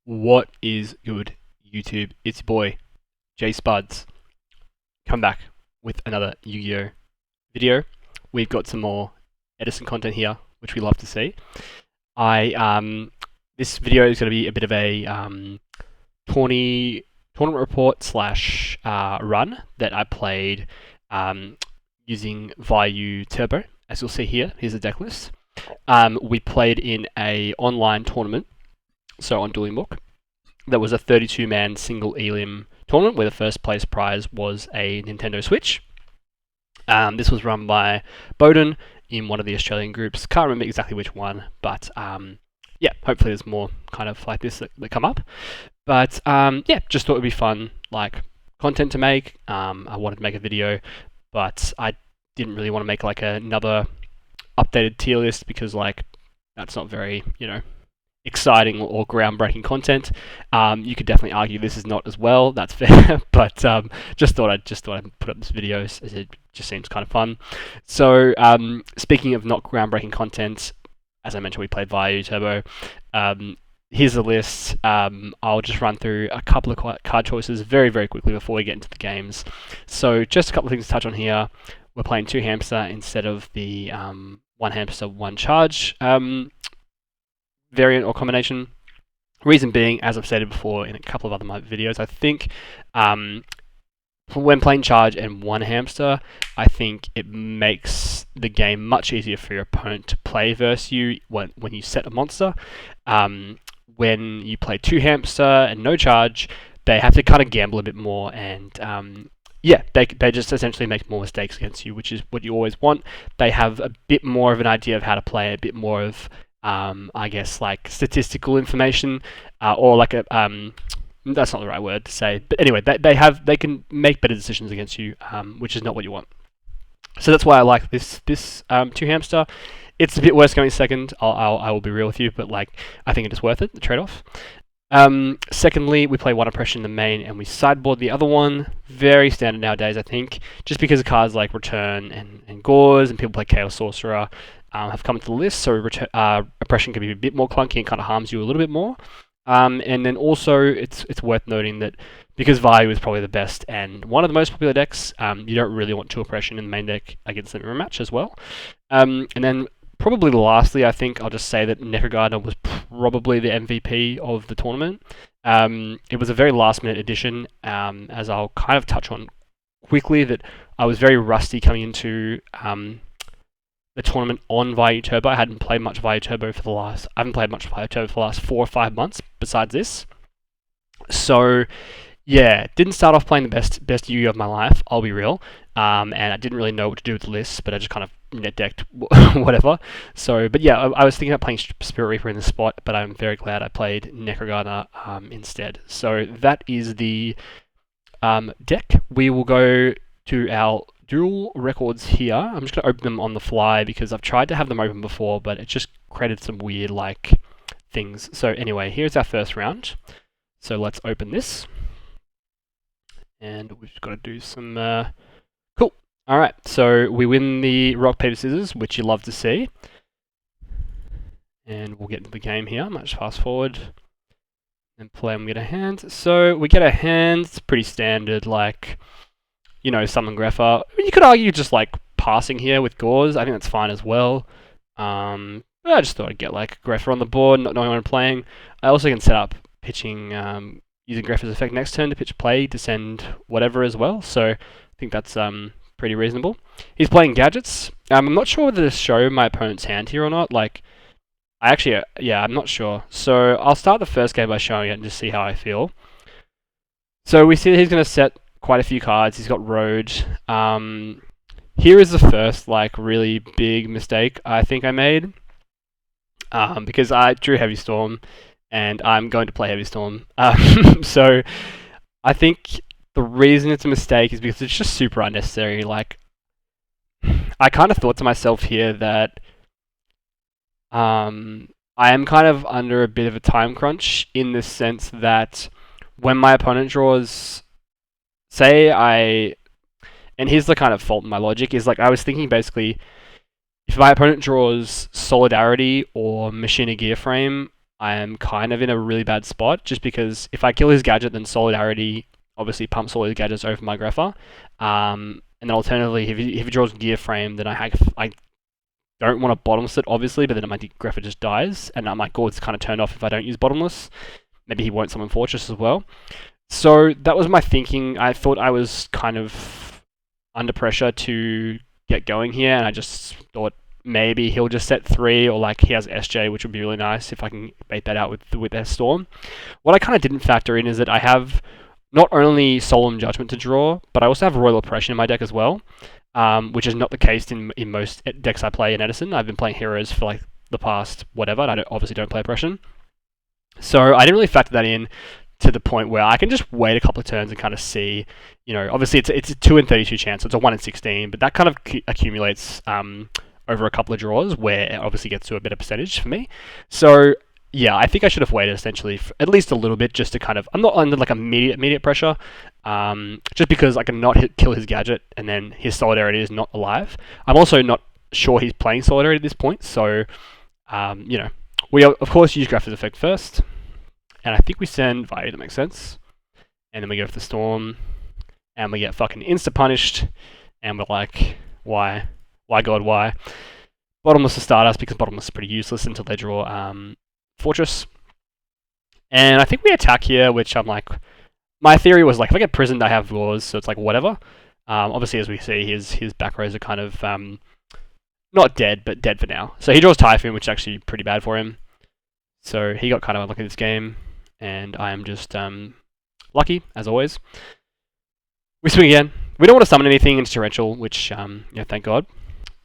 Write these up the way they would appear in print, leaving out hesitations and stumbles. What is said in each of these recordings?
What is good, YouTube? It's your boy, J Spuds. Come back with another Yu-Gi-Oh video. We've got some more Edison content here, which we love to see. This video is going to be a bit of a tournament report slash run that I played using Vayu Turbo. As you'll see here, here's the deck list. We played in a online tournament, so on Dueling Book. That was a 32-man single elim tournament where the first place prize was a Nintendo Switch. This was run by Bowden in one of the Australian groups. Can't remember exactly which one, but yeah, hopefully there's more kind of like this that come up. But yeah, just thought it would be fun, like content to make. I wanted to make a video, but I didn't really want to make like another updated tier list because like that's not very, exciting or groundbreaking content. You could definitely argue this is not as well. That's fair, but just thought I'd put up this video as it just seems kind of fun. So speaking of not groundbreaking content, as I mentioned, we played Vayu Turbo. Here's the list. I'll just run through a couple of card choices very, very quickly before we get into the games. So just a couple of things to touch on here. We're playing 2 hamster instead of the 1 hamster, 1 charge variant or combination. Reason being, as I've stated before in a couple of other my videos, I think when playing charge and 1 hamster, I think it makes the game much easier for your opponent to play versus you when you set a monster. When you play 2 hamster and no charge, they have to kind of gamble a bit more, and yeah, they just essentially make more mistakes against you, which is what you always want. They have a bit more of an idea of how to play, a bit more of I guess like statistical information, or like a that's not the right word to say, but anyway, they can make better decisions against you, which is not what you want. So that's why I like this 2 hamster. It's a bit worse going second. I will be real with you, but like I think it is worth it, the trade-off. Secondly, we play 1 oppression in the main and we sideboard the other one. Very standard nowadays, I think, just because of cards like Return and Gauze and people play Chaos Sorcerer have come to the list, so oppression can be a bit more clunky and kind of harms you a little bit more. And then also, it's worth noting that because Vayu is probably the best and one of the most popular decks, you don't really want 2 oppression in the main deck against the mirror match as well. And then probably lastly, I think I'll just say that Necrogardner was probably the MVP of the tournament. It was a very last-minute addition, as I'll kind of touch on quickly, that I was very rusty coming into the tournament on Vayu Turbo. I hadn't played much Vayu Turbo for the last 4 or 5 months besides this. So yeah, didn't start off playing the best Yu-Gi-Oh of my life, I'll be real. And I didn't really know what to do with the list, but I just kind of net decked whatever. So, but yeah, I was thinking about playing Spirit Reaper in this spot, but I'm very glad I played Necrogardner instead. So that is the deck. We will go to our dual records here. I'm just going to open them on the fly because I've tried to have them open before, but it just created some weird like things. So anyway, here's our first round. So let's open this. And we've got to do some cool. Alright, so we win the rock, paper, scissors, which you love to see. And we'll get into the game here. I might just fast forward and play and we get a hand. So we get a hand, it's pretty standard, like, summon Greffer. You could argue just like passing here with Gauze. I think that's fine as well. I just thought I'd get like Greffer on the board, not knowing what I'm playing. I also can set up pitching, using Greffer's effect next turn to pitch play to send whatever as well. So I think that's pretty reasonable. He's playing Gadgets. I'm not sure whether to show my opponent's hand here or not. Like, I'm not sure. So I'll start the first game by showing it and just see how I feel. So we see that he's going to set quite a few cards. He's got Road. Here is the first like really big mistake I think I made, because I drew Heavy Storm and I'm going to play Heavy Storm. So I think the reason it's a mistake is because it's just super unnecessary. Like, I kind of thought to myself here that I am kind of under a bit of a time crunch in the sense that when my opponent draws, and here's the kind of fault in my logic, is like I was thinking basically, if my opponent draws Solidarity or Machina Gear Frame, I am kind of in a really bad spot, just because if I kill his gadget, then Solidarity obviously pumps all his gadgets over my Greffer. And then alternatively, if he draws Gear Frame, then I don't want to bottomless it, obviously, but then my Greffer just dies, and my Gord's kind of turned off if I don't use bottomless. Maybe he won't summon Fortress as well. So that was my thinking. I thought I was kind of under pressure to get going here, and I just thought maybe he'll just set 3, or like he has SJ, which would be really nice if I can bait that out with their Storm. What I kind of didn't factor in is that I have not only Solemn Judgment to draw, but I also have Royal Oppression in my deck as well, which is not the case in most decks I play in Edison. I've been playing Heroes for like the past whatever, and I obviously don't play Oppression. So I didn't really factor that in to the point where I can just wait a couple of turns and kind of see, obviously it's a 2 in 32 chance, so it's a 1 in 16, but that kind of accumulates over a couple of draws where it obviously gets to a better percentage for me. So yeah, I think I should have waited essentially for at least a little bit, just to kind of, I'm not under like immediate pressure, just because I can not kill his gadget and then his Solidarity is not alive. I'm also not sure he's playing Solidarity at this point, so we of course use Graphics Effect first, and I think we send Vayu, that makes sense, and then we go for the Storm, and we get fucking insta-punished, and we're like, why God, why? Bottomless to start us, because Bottomless is pretty useless until they draw Fortress. And I think we attack here, which I'm like, my theory was like, if I get prisoned, I have Wars, so it's like, whatever. Obviously, as we see, his back rows are kind of, not dead, but dead for now. So he draws Typhoon, which is actually pretty bad for him. So he got kind of unlucky this game, and I am just lucky, as always. We swing again. We don't want to summon anything into Torrential, which, thank God.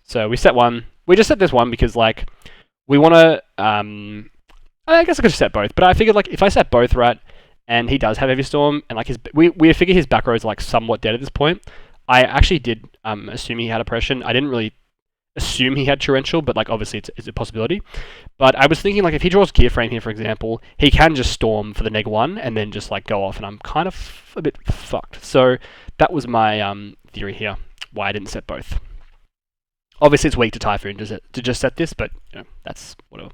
So we set 1. We just set this 1 because, like, we want to, I guess I could just set both, but I figured, like, if I set both right, and he does have Heavy Storm, and, like, we figure his back row is, like, somewhat dead at this point. I actually did assume he had Oppression. I didn't really assume he had Torrential, but, like, obviously it's a possibility. But I was thinking, like, if he draws Gear Frame here, for example, he can just Storm for the -1 and then just, like, go off, and I'm kind of a bit fucked. So that was my theory here, why I didn't set both. Obviously, it's weak to Typhoon to just set this, but, that's whatever.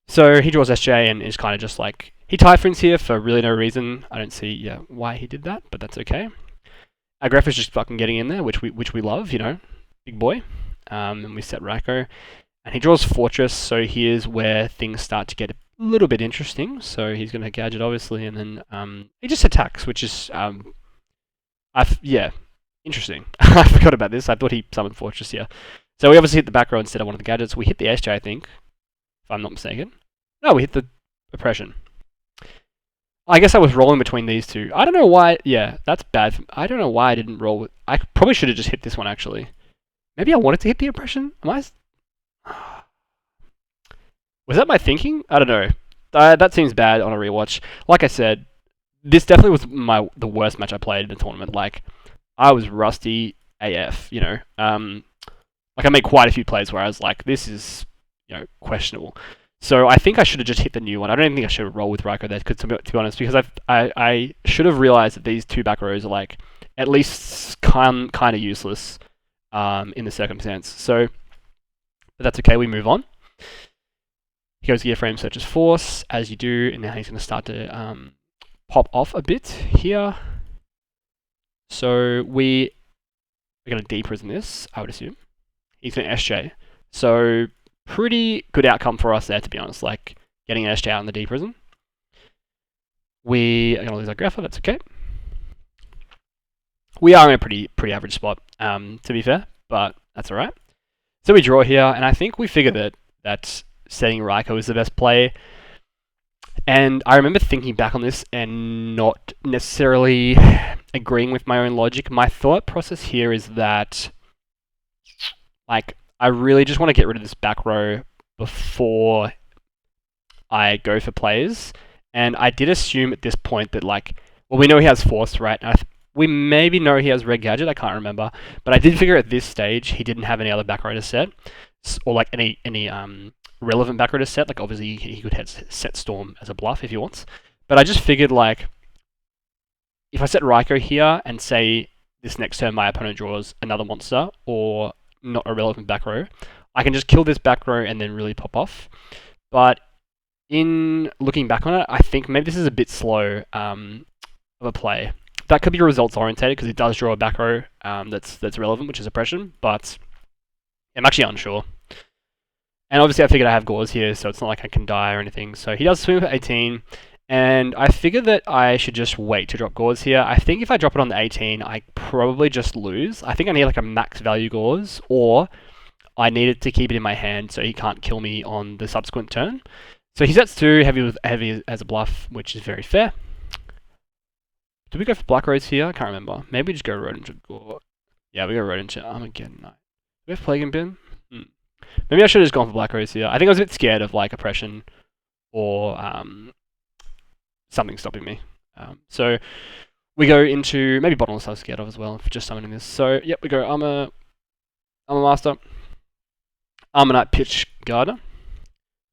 So he draws SJ and is kind of just like, he Typhoons here for really no reason. I don't see why he did that, but that's okay. Agref is just fucking getting in there, which we love, big boy. And we set Raiko, and he draws Fortress, so here's where things start to get a little bit interesting. So he's going to gadget, obviously, and then he just attacks, which is, interesting. I forgot about this. I thought he summoned Fortress here. So we obviously hit the back row instead of one of the gadgets. We hit the SJ, I think, if I'm not mistaken. No, we hit the Oppression. I guess I was rolling between these two. I don't know why. Yeah, that's bad. I don't know why I didn't roll with... I probably should have just hit this one, actually. Maybe I wanted to hit the Oppression? Was that my thinking? I don't know. That seems bad on a rewatch. Like I said, this definitely was the worst match I played in the tournament. Like, I was rusty AF, like, I made quite a few plays where I was like, this is, questionable. So I think I should have just hit the new one. I don't even think I should have rolled with Raiko there, to be honest, because I should have realized that these two back rows are, like, at least kind of useless in the circumstance. So, but that's okay, we move on. He goes Gear Frame, searches Force, as you do, and now he's going to start to pop off a bit here. So we're going to deprison this, I would assume. He's going to SJ. So pretty good outcome for us there, to be honest, like getting an SJ out in the deprison. We are going to lose our Greffer, that's okay. We are in a pretty average spot, to be fair, but that's alright. So we draw here, and I think we figured that setting Raiko is the best play. And I remember thinking back on this and not necessarily agreeing with my own logic. My thought process here is that, like, I really just want to get rid of this back row before I go for plays. And I did assume at this point that, like, well, we know he has Force, right? We maybe know he has Red Gadget, I can't remember. But I did figure at this stage he didn't have any other back row to set, or like any relevant back row to set. Like, obviously he could set Storm as a bluff if he wants. But I just figured, like, if I set Raiko here and say this next turn my opponent draws another monster or not a relevant back row, I can just kill this back row and then really pop off. But in looking back on it, I think maybe this is a bit slow of a play. That could be results orientated because it does draw a back row that's relevant, which is oppression, but I'm actually unsure. And obviously I figured I have gauze here, so it's not like I can die or anything. So he does swing for 18, and I figured that I should just wait to drop gauze here. I think if I drop it on the 18, I probably just lose. I think I need like a max value gauze, or I needed to keep it in my hand so he can't kill me on the subsequent turn. So he sets 2, heavy as a bluff, which is very fair. Did we go for Black Rose here? I can't remember. Maybe we just go Rodent to Gore. Yeah, we go Rodent to Armageddon Knight. Do we have Plague and Bin? Maybe I should have just gone for Black Rose here. I think I was a bit scared of like oppression or something stopping me. So we go into maybe bottomless I was scared of as well for just summoning this. So yep, we go Armor Master, Armor Knight, Pitch Gardener,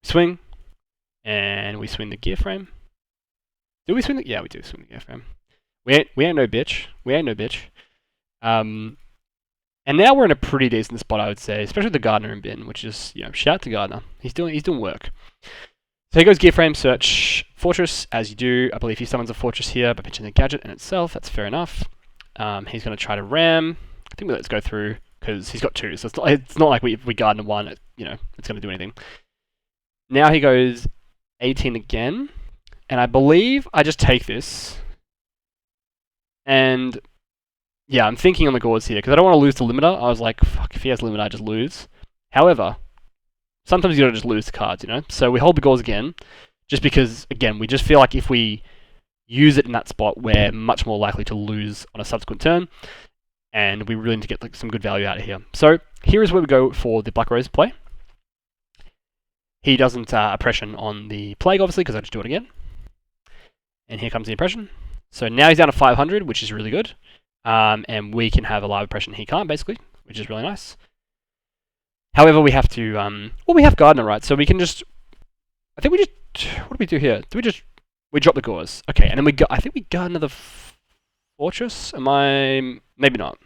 swing, and we swing the gear frame. Do we swing the? Yeah, we do swing the gear frame. We ain't no bitch. We ain't no bitch. And now we're in a pretty decent spot, I would say, especially the Gardener and Bin, which is, you know, shout out to Gardener. He's doing work. So he goes Gear Frame, Search, Fortress, as you do. I believe he summons a Fortress here by pitching the gadget in itself. That's fair enough. He's going to try to ram. I think we let's go through because he's got 2, so it's not like we Gardener 1, you know, it's going to do anything. Now he goes 18 again, and I believe I just take this. And yeah, I'm thinking on the gauze here, because I don't want to lose the limiter. I was like, fuck, if he has limiter, I just lose. However, sometimes you gotta just lose the cards, you know? So we hold the gauze again, just because, again, we just feel like if we use it in that spot, we're much more likely to lose on a subsequent turn, and we really need to get like some good value out of here. So here is where we go for the Black Rose play. He doesn't oppression on the Plague, obviously, because I just do it again. And here comes the oppression. So now he's down to 500, which is really good. And we can have a live oppression he can't, basically, which is really nice. However, we have to, well, we have Gardener, right? So we can just, I think we just, what do we do here? We drop the gauze. Okay, and then I think we got another Fortress? Maybe not.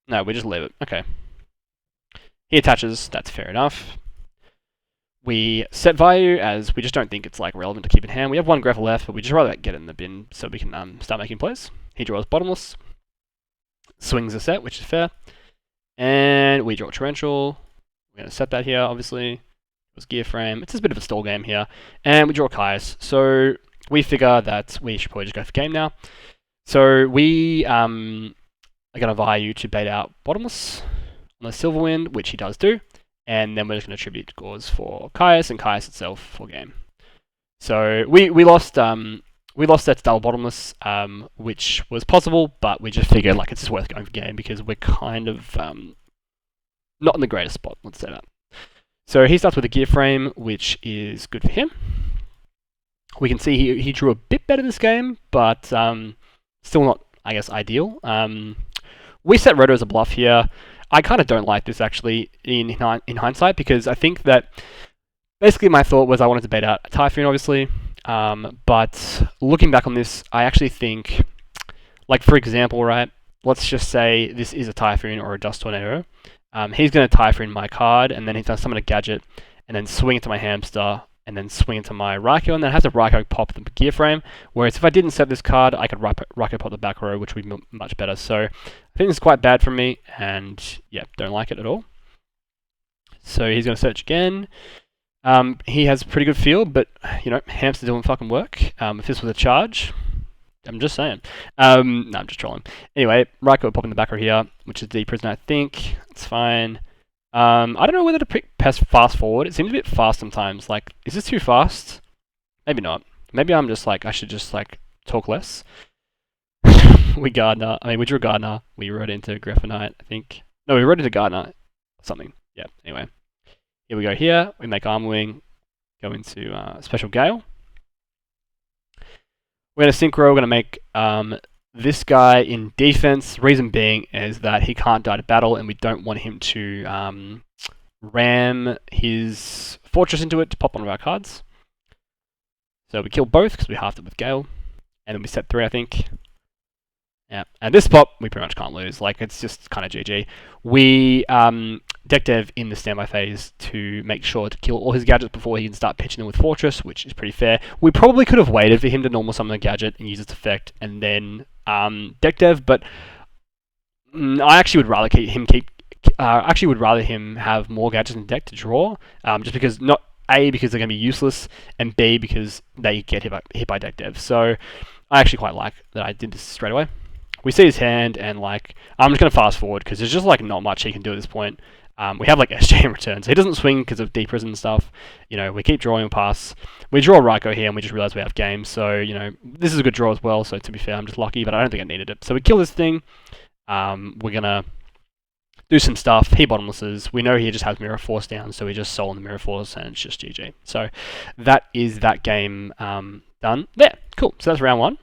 No, we just leave it. Okay. He attaches, that's fair enough. We set Vayu as we just don't think it's like relevant to keep in hand. We have 1 Grapple left, but we just rather get it in the bin so we can start making plays. He draws Bottomless, swings a set, which is fair, and we draw Torrential. We're going to set that here, obviously. It was Gear Frame. It's just a bit of a stall game here, and we draw Caius. So we figure that we should probably just go for game now. So we are going to Vayu to bait out Bottomless on the Silverwind, which he does do. And then we're just going to tribute gauze for Caius and Caius itself for game. So we lost that double bottomless, which was possible, but we just figured like it's just worth going for game because we're kind of not in the greatest spot. Let's say that. So he starts with a gear frame, which is good for him. We can see he drew a bit better this game, but still not, I guess, ideal. We set Roto as a bluff here. I kind of don't like this actually in hindsight because I think that basically my thought was I wanted to bait out a Typhoon obviously, but looking back on this, I actually think, like for example, right, let's just say this is a Typhoon or a Dust Tornado. He's going to Typhoon my card and then he's going to summon a gadget and then swing into my Hamster and then swing into my Raikou and then have to Raikou pop the gear frame, whereas if I didn't set this card, I could Raikou pop the back row, which would be much better. So I think it's quite bad for me, and yeah, don't like it at all. So he's going to search again. He has pretty good field, but you know, Hamster doing fucking work. If this was a charge, I'm just saying. No, I'm just trolling. Anyway, Raikou popping the back row here, which is Deep Prison, I think. It's fine. I don't know whether to pick fast forward. It seems a bit fast sometimes. Like, is this too fast? Maybe not. Maybe I'm just like, I should just like talk less. We drew Gardener. We wrote into Graphanite, I think. No, we wrote into Gardener. Something. Yeah, anyway. Here we go here. We make Arm Wing. Go into Special Gale. We're going to Synchro. We're going to make this guy in defense. Reason being is that he can't die to battle and we don't want him to ram his Fortress into it to pop one of our cards. So we kill both because we halved it with Gale. And then we set 3, I think. Yeah, and this spot we pretty much can't lose. Like, it's just kind of GG. We deck dev in the standby phase to make sure to kill all his gadgets before he can start pitching them with Fortress, which is pretty fair. We probably could have waited for him to normal summon the gadget and use its effect and then deck dev, but I actually would rather would rather him have more gadgets in the deck to draw, just because not A, because they're going to be useless, and B, because they get hit by deck dev. So I actually quite like that I did this straight away. We see his hand, and like I'm just going to fast forward because there's just like not much he can do at this point. We have like SJ in return, so he doesn't swing because of deep prison and stuff. You know, we keep drawing a pass. We draw Raiko here, and we just realize we have game. So you know, this is a good draw as well. So to be fair, I'm just lucky, but I don't think I needed it. So we kill this thing. We're gonna do some stuff. He bottomlesses. We know he just has Mirror Force down, so we just soul in the Mirror Force, and it's just GG. So that is that game done. There, cool. So that's round one.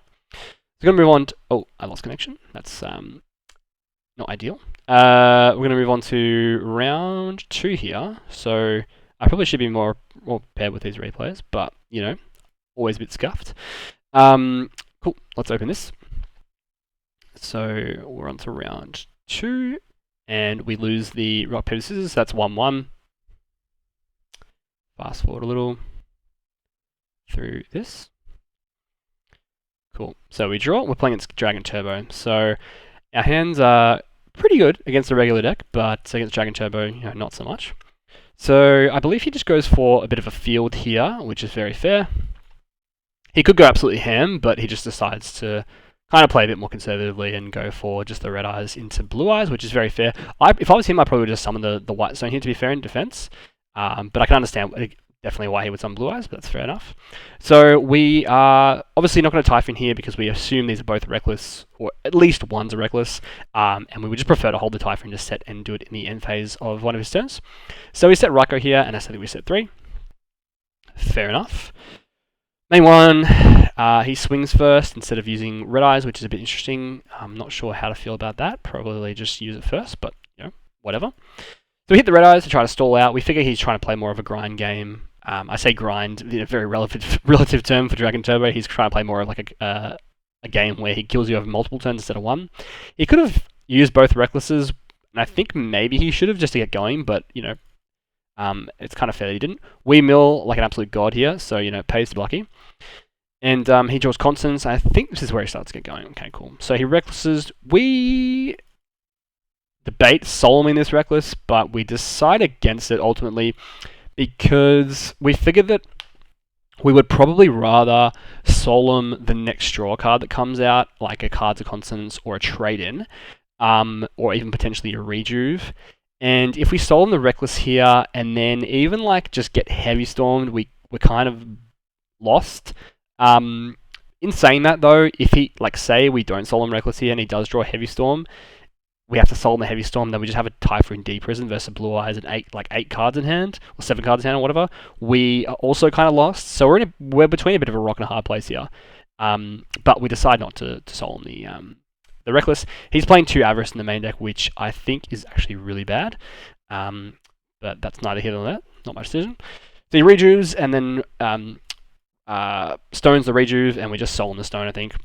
We're going to move on to... Oh, I lost connection. That's not ideal. We're going to move on to round 2 here. So I probably should be more prepared with these replays, but, you know, always a bit scuffed. Cool, let's open this. So we're on to round 2, and we lose the rock, paper, scissors. That's 1-1. Fast forward a little through this. Cool. So we draw. We're playing against Dragon Turbo. So our hands are pretty good against the regular deck, but against Dragon Turbo, you know, not so much. So I believe he just goes for a bit of a field here, which is very fair. He could go absolutely ham, but he just decides to kind of play a bit more conservatively and go for just the red eyes into blue eyes, which is very fair. If I was him, I probably would just summon the white stone here to be fair in defense. But I can understand definitely why he would summon blue eyes, but that's fair enough. So we are obviously not going to Typhon here because we assume these are both reckless, or at least one's a reckless, and we would just prefer to hold the Typhon to set and do it in the end phase of one of his turns. So we set Raiko here, and I said that we set 3. Fair enough. Main one, he swings first instead of using red eyes, which is a bit interesting. I'm not sure how to feel about that. Probably just use it first, but you know, whatever. So we hit the red eyes to try to stall out. We figure he's trying to play more of a grind game. I say grind in a very relative term for Dragon Turbo. He's trying to play more of like a game where he kills you over multiple turns instead of one. He could have used both recklesses, and I think maybe he should have just to get going, but you know, it's kind of fair that he didn't. We mill like an absolute god here, so you know, it pays to be lucky. And he draws Constance. I think this is where he starts to get going. Okay, cool. So he recklesses. We debate solemning this reckless, but we decide against it ultimately because we figured that we would probably rather solemn the next draw card that comes out, like a Cards of Consonance or a trade-in, or even potentially a rejuve. And if we solemn the reckless here and then even like just get heavy stormed, we're kind of lost. In saying that though, if he, like say we don't solemn reckless here and he does draw heavy storm, we have to solemn the heavy storm, then we just have a Typhoon D prison versus blue eyes and 8 cards in hand, or 7 cards in hand or whatever. We are also kind of lost, so we're between a bit of a rock and a hard place here. But we decide not to solemn the reckless. He's playing 2 Avarice in the main deck, which I think is actually really bad. But that's neither here nor there, not my decision. So he rejuves and then stones the rejuve, and we just solemn the stone, I think.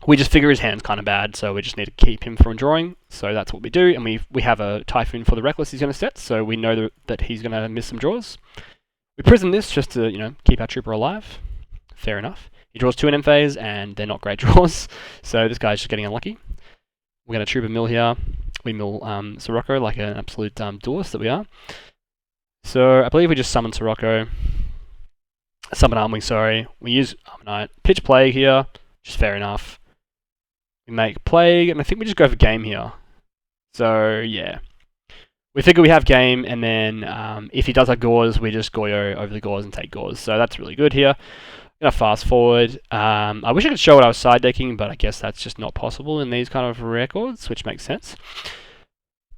We just figure his hand's kind of bad, so we just need to keep him from drawing. So that's what we do, and we have a Typhoon for the reckless he's going to set, so we know that he's going to miss some draws. We prison this just to, you know, keep our trooper alive. Fair enough. He draws 2 in end phase, and they're not great draws, so this guy's just getting unlucky. We're going to trooper mill here. We mill Sirocco like an absolute duelist that we are. So I believe we just summon Sirocco. Summon Armwing, sorry. We use Armonite. Pitch Plague here, which is fair enough. We make Plague, and I think we just go for game here. So, yeah. We figure we have game, and then if he does have Gauze, we just Goyo over the Gauze and take Gauze. So that's really good here. I'm going to fast forward. I wish I could show what I was side decking, but I guess that's just not possible in these kind of records, which makes sense.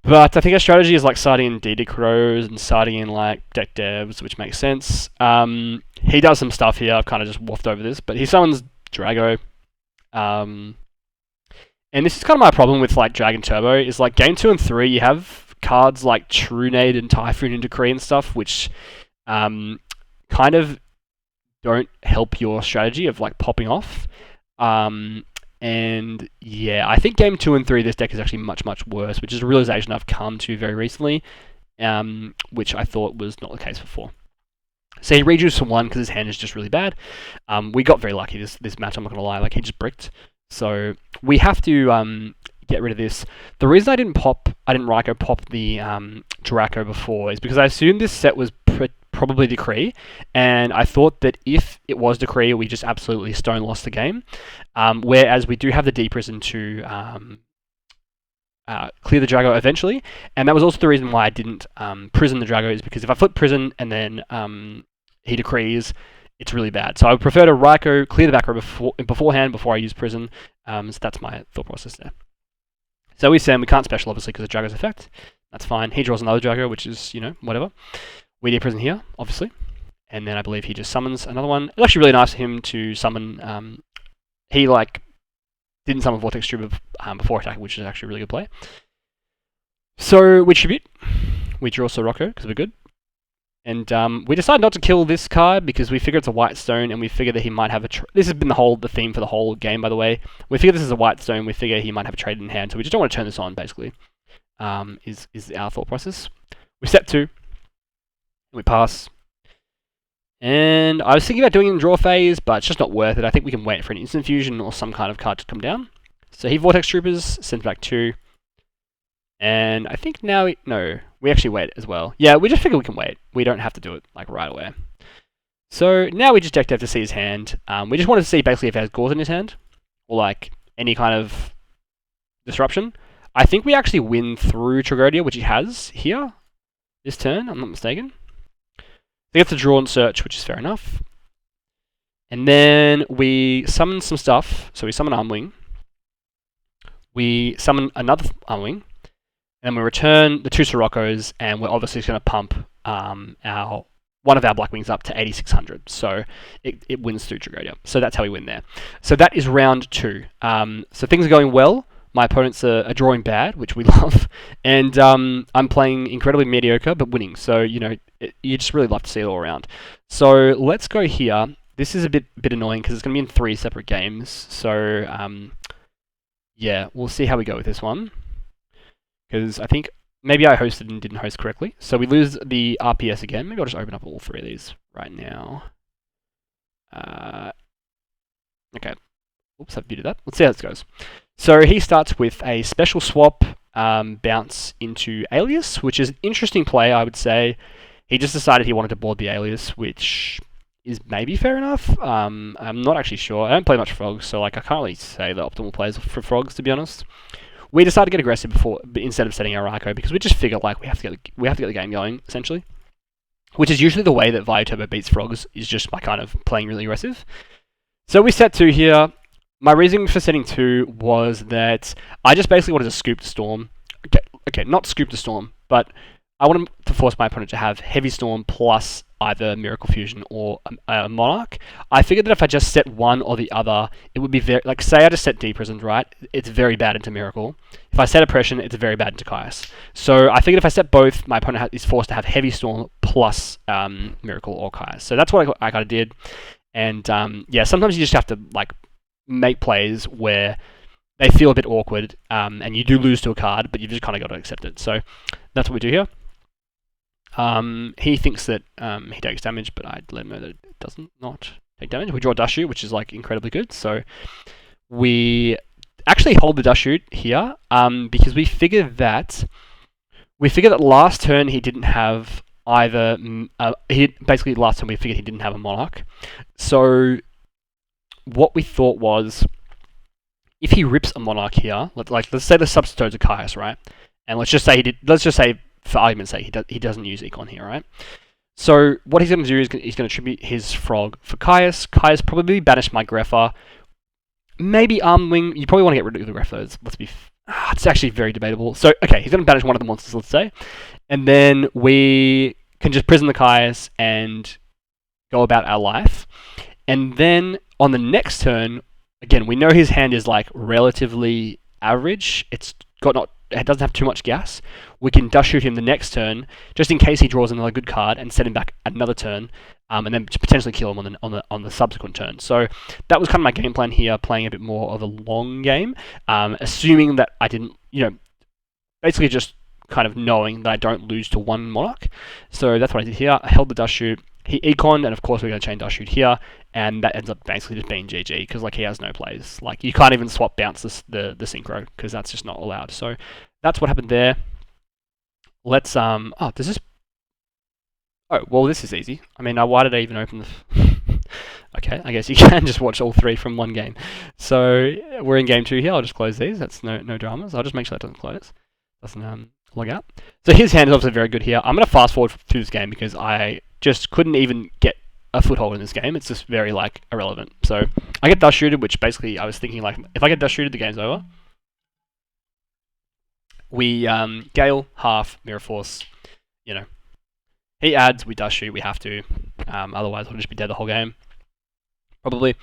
But I think our strategy is like siding in DD Crows and siding in like deck devs, which makes sense. He does some stuff here. I've kind of just waffed over this, but he summons Drago. And this is kind of my problem with like Dragon Turbo, is like game 2 and 3, you have cards like Trunade and Typhoon and Decree and stuff, which kind of don't help your strategy of like popping off. And yeah, I think game 2 and 3 this deck is actually much, much worse, which is a realization I've come to very recently, which I thought was not the case before. So he reduced from 1 because his hand is just really bad. We got very lucky this match, I'm not going to lie. Like, he just bricked. So we have to get rid of this. The reason I didn't Raikou pop the Draco before is because I assumed this set was probably Decree, and I thought that if it was Decree, we just absolutely stone lost the game. Whereas we do have the Deep Prison to clear the Drago eventually, and that was also the reason why I didn't prison the Drago, is because if I flip prison and then he decrees, it's really bad. So I would prefer to Raikou, clear the back row beforehand before I use prison. So that's my thought process there. So we can't special obviously because of Drago's effect. That's fine. He draws another Drago, which is, whatever. We need prison here, obviously. And then I believe he just summons another one. It's actually really nice of him to summon. He didn't summon Vortex Trooper before attacking, which is actually a really good play. So we tribute. We draw Sirocco because we're good. And we decide not to kill this card because we figure it's a white stone, and we figure that he might have a... This has been the theme for the whole game, by the way. We figure this is a white stone. We figure he might have a trade in hand, so we just don't want to turn this on, basically, is our thought process. We step 2. We pass. And I was thinking about doing it in draw phase, but it's just not worth it. I think we can wait for an instant fusion or some kind of card to come down. So he Vortex Troopers, sends back 2. And I think now, we actually wait as well. Yeah, we just figure we can wait. We don't have to do it right away. So now we just deck dev to see his hand. We just wanted to see basically if he has Gauze in his hand, or any kind of disruption. I think we actually win through Tragodia, which he has here, this turn, I'm not mistaken. He gets a draw and search, which is fair enough. And then we summon some stuff. So we summon Armwing. We summon another Armwing. And then we return the 2 Siroccos, and we're obviously going to pump one of our Black Wings up to 8600. So it wins through Tragodia. So that's how we win there. So that is round 2. So things are going well. My opponents are drawing bad, which we love. And I'm playing incredibly mediocre, but winning. So, you just really love to see it all around. So let's go here. This is a bit annoying because it's going to be in 3 separate games. So, yeah, we'll see how we go with this one. Because I think maybe I hosted and didn't host correctly. So we lose the RPS again. Maybe I'll just open up all 3 of these right now. Okay. Oops, I've muted that. Let's see how this goes. So he starts with a special swap, bounce into Alias, which is an interesting play, I would say. He just decided he wanted to board the Alias, which is maybe fair enough. I'm not actually sure. I don't play much Frogs, so I can't really say the optimal plays for Frogs, to be honest. We decided to get aggressive instead of setting our Raikou because we just figured we have to get the game going, essentially. Which is usually the way that Vayu Turbo beats Frogs, is just by kind of playing really aggressive. So we set 2 here. My reasoning for setting 2 was that I just basically wanted to scoop the Storm. Okay, not scoop the Storm, but I wanted to force my opponent to have Heavy Storm plus either Miracle Fusion or a Monarch. I figured that if I just set one or the other, it would be very... say I just set Deep Prisons, right? It's very bad into Miracle. If I set Oppression, it's very bad into Caius. So I figured if I set both, my opponent is forced to have Heavy Storm plus Miracle or Caius. So that's what I kind of did. And yeah, sometimes you just have to make plays where they feel a bit awkward, and you do lose to a card, but you've just kind of got to accept it. So that's what we do here. He thinks that he takes damage, but I let him know that it does not take damage. We draw Dust Shoot, which is incredibly good. So we actually hold the Dust Shoot here because we figured that last turn he didn't have either. Basically last turn we figured he didn't have a Monarch. So what we thought was, if he rips a Monarch here, let's say the substitutes are Caius, right? And let's just say for argument's sake, he doesn't use Econ here, right? So what he's going to do is he's going to tribute his Frog for Caius. Caius probably banish my Greffer. Maybe Armwing. You probably want to get rid of the Greffer. It's actually very debatable. So, okay, he's going to banish one of the monsters, let's say. And then we can just prison the Caius and go about our life. And then on the next turn, again, we know his hand is relatively average. It's got not doesn't have too much gas, we can dust shoot him the next turn, just in case he draws another good card, and set him back another turn, and then potentially kill him on the subsequent turn. So that was kind of my game plan here, playing a bit more of a long game, assuming that I didn't, basically just kind of knowing that I don't lose to one Monarch. So that's what I did here. I held the dust shoot. He econned, and of course we're going to chain dust shoot here, and that ends up basically just being GG, because like he has no plays. Like you can't even swap bounce the synchro, because that's just not allowed. So that's what happened there. Let's does this? Oh well, this is easy. I mean, why did I even open the? Okay, I guess you can just watch all three from one game. So we're in game 2 here. I'll just close these. That's no dramas. I'll just make sure that doesn't close. Doesn't log out. So his hand is obviously very good here. I'm going to fast forward through this game because I just couldn't even get a foothold in this game. It's just very irrelevant. So I get dust shooted, which basically I was thinking if I get dust shooted, the game's over. We Gale, half, Mirror Force, He adds, we dust shoot, we have to. Otherwise we'll just be dead the whole game. Probably.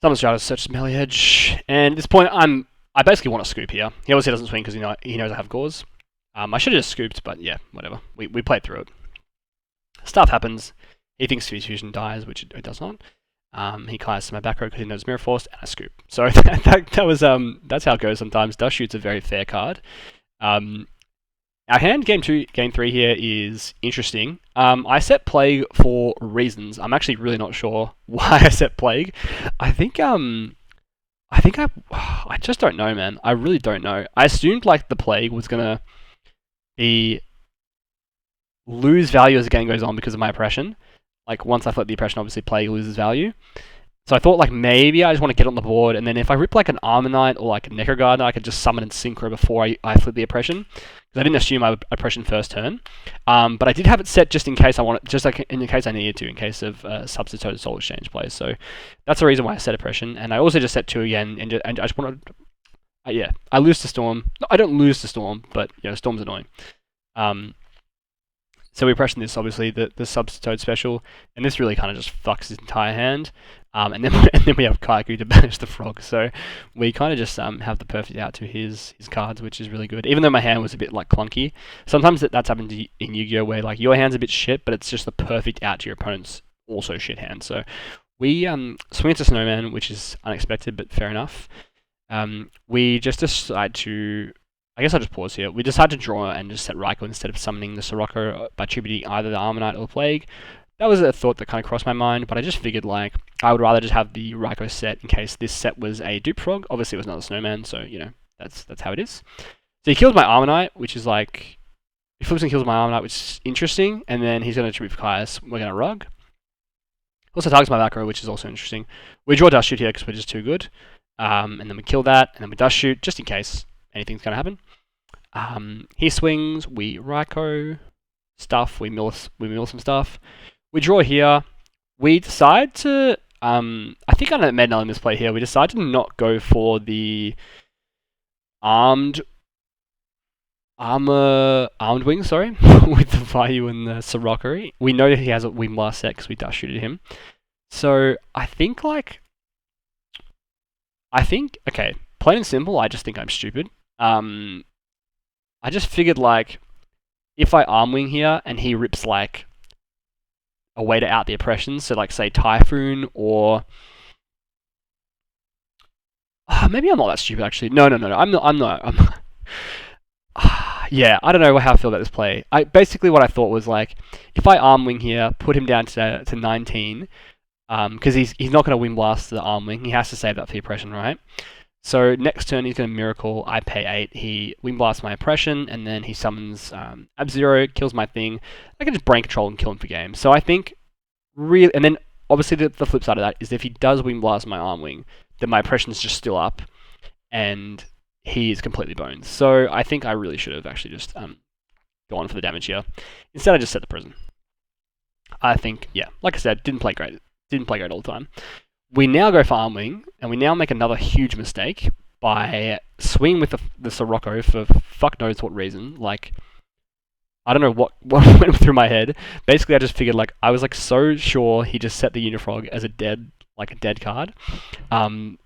Summon Stratus, search Smelly Edge. And at this point I basically want to scoop here. He obviously doesn't swing because he knows I have Gauze. I should have just scooped, but yeah, whatever. We played through it. Stuff happens. He thinks Fuse Fusion dies, which it does not. He clashes my back row because he knows Mirror Force, and I scoop. So that was that's how it goes sometimes. Dust Shoot's a very fair card. Our hand, game 3 here, is interesting. I set Plague for reasons. I'm actually really not sure why I set Plague. I just don't know, man. I really don't know. I assumed the Plague was gonna be lose value as the game goes on because of my oppression. Once I flip the oppression, obviously Plague loses value. So I thought maybe I just want to get on the board, and then if I rip an Armonite or a Necrogardener, I could just summon and Synchro before I flip the oppression. Because I didn't assume I would oppression first turn. But I did have it set just in case I want it, in case I needed to, in case of substituted Soul Exchange plays. So that's the reason why I set oppression. And I also just set 2 again, and I just wanted, I lose to Storm. No, I don't lose to Storm, but Storm's annoying. So we oppression this, obviously, the substitute special, and this really kind of just fucks his entire hand. And then we have Kaiku to banish the frog. So we kind of just have the perfect out to his cards, which is really good. Even though my hand was a bit clunky, sometimes that's happened in Yu-Gi-Oh where your hand's a bit shit, but it's just the perfect out to your opponent's also shit hand. So we swing into Snowman, which is unexpected, but fair enough. We just decide to. I guess I'll just pause here. We decide to draw and just set Raikou instead of summoning the Sirocco by tributing either the Armonite or the Plague. That was a thought that kind of crossed my mind, but I just figured I would rather just have the Raikou set in case this set was a dupe frog. Obviously it was not a Snowman, so that's how it is. So he kills my Armonite, which is he flips and kills my Armonite, which is interesting, and then he's going to tribute Caius. We're going to rug. Also targets my back row, which is also interesting. We draw Dust Shoot here because we're just too good. And then we kill that, and then we Dust Shoot just in case anything's going to happen. He swings, we Raikou stuff, we mill some stuff. We draw here. We decide to, I think I made another misplay here. We decide to not go for the armed wings, sorry, with the Vayu and the Sirocco. We know that he has a Wind Blast set because we Dust Shooted him. So I think okay, plain and simple, I just think I'm stupid. I just figured if I Arm Wing here and he rips a way to out the oppression, so say Typhoon or maybe I'm not that stupid actually. No, I'm not. Yeah, I don't know how I feel about this play. Basically what I thought was if I Arm Wing here, put him down to 19, because he's not going to Wind Blast the Arm Wing. He has to save that for the oppression, right? So next turn he's going to Miracle, I pay 8, he Wind Blasts my oppression, and then he summons Ab-Zero, kills my thing. I can just Brain Control and kill him for game. So I think, and then obviously the flip side of that is if he does Wind Blast my Arm Wing, then my oppression's just still up, and he is completely boned. So I think I really should have actually just gone for the damage here. Instead I just set the prison. I think, yeah, like I said, didn't play great all the time. We now go for Arm Wing, and we now make another huge mistake by swinging with the Sirocco for fuck knows what reason. I don't know what went through my head. Basically, I just figured I was so sure he just set the Unifrog as a dead card, and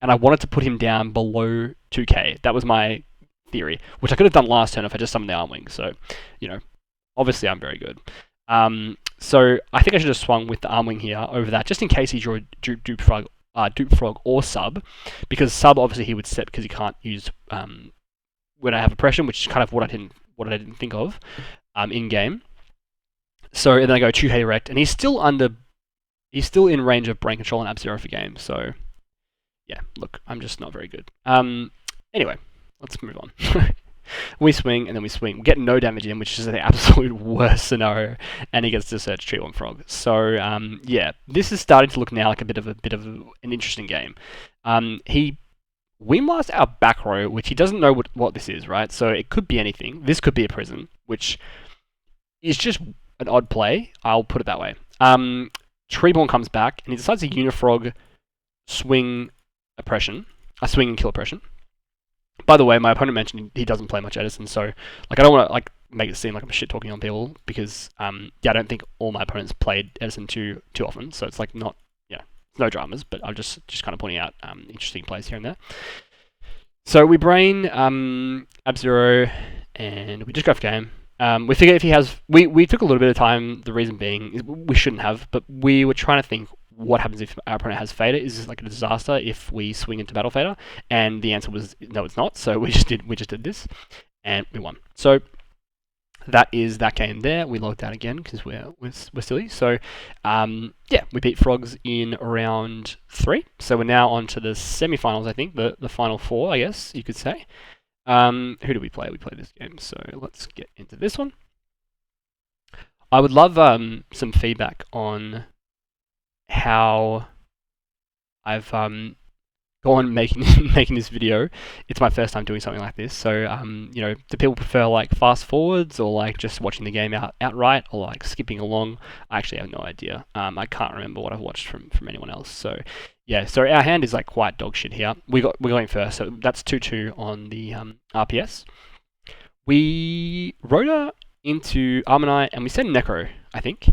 I wanted to put him down below 2k. That was my theory, which I could have done last turn if I just summoned the Armwing. So, you know, obviously I'm very good. So I think I should have swung with the Armwing here over that, just in case he drew Dupe Frog or Sub, because Sub obviously he would set because he can't use when I have oppression, which is kind of what I didn't think of in game. So and then I go Chuhei Direct, and he's still in range of Brain Control and Ab-Zero for game. So yeah, look, I'm just not very good. Anyway, let's move on. We swing, and then we swing. We get no damage in, which is the absolute worst scenario, and he gets to search Tree 1 Frog. So yeah, this is starting to look now like a bit of an interesting game. He Windblast our back row, which he doesn't know what this is, right? So it could be anything. This could be a prison, which is just an odd play. I'll put it that way. Treeborn comes back, and he decides to Unifrog swing oppression. Swing and kill oppression. By the way, my opponent mentioned he doesn't play much Edison, so like I don't want to like make it seem like I'm shit talking on people because yeah, I don't think all my opponents played Edison too often, so it's like not no dramas, but I'm just kind of pointing out interesting plays here and there. So we brain Ab-Zero, and we just go for game. We figure if he has, we took a little bit of time. The reason being is we shouldn't have, but we were trying to think what happens if our opponent has Fader. Is this like a disaster if we swing into Battle Fader? And the answer was no, it's not. So we just did this, and we won. So that is that game there. We logged out again because we're silly. So yeah, we beat Frogs in round 3. So we're now on to the semi-finals. I think the final 4, I guess you could say. Who do we play? We play this game. So let's get into this one. I would love some feedback on how I've gone making this video. It's my first time doing something like this, so you know, do people prefer like fast forwards or like just watching the game outright or like skipping along? I actually have no idea. I can't remember what I've watched from anyone else. So yeah, so our hand is like quite dog shit here. We're going first, so that's 2-2 on the RPS. We Rhoda into Armonite and we send Necro, I think.